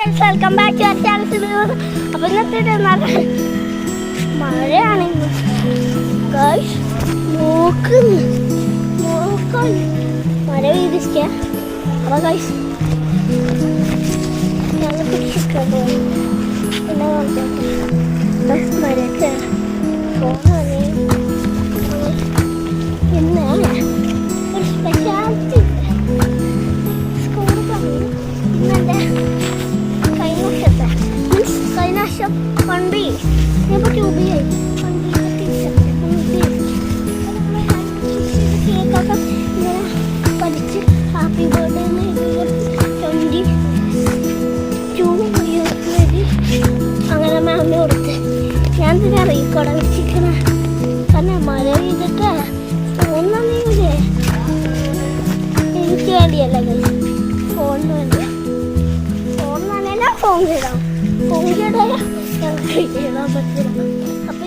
Welcome back to channel. അപ്പോൾ ഇന്നത്തെ മഴയാണ് ഗൈസ്. നോക്കുന്നു മഴ പെയ്തിരിക്കുക. അപ്പോൾ ഗൈസ് ഞങ്ങൾ പിടിച്ചിട്ടുണ്ട്. പിന്നെ ബസ് മഴയൊക്കെ പോകാനേ ഇന്ന് ഒരു സ്പെഷ്യാലിറ്റി സ്കൂളിൽ പറഞ്ഞു. ഇന്നെൻ്റെ കഴിഞ്ഞ വർഷം വണ്ടി ഇപ്പോൾ ട്യൂബിയായി കേക്കൊക്കെ ഇങ്ങനെ പഠിച്ച് ഹാപ്പി ബർത്ത്ഡേ 22 അങ്ങനെ മാമിന് കൊടുത്ത് ഞാൻ തന്നെ റീക്കോടെ വെച്ചിരിക്കണ. കാരണം മഴ പെയ്തിട്ട് ഫോണില്ലേ എനിക്ക് വേണ്ടിയല്ല ഫോണിന് വേണ്ടിയാ. ഫോൺ നനയില്ല, ഫോൺ ചെയ്താൽ ഞങ്ങൾക്ക് എഴുതാൻ പറ്റില്ല. അപ്പം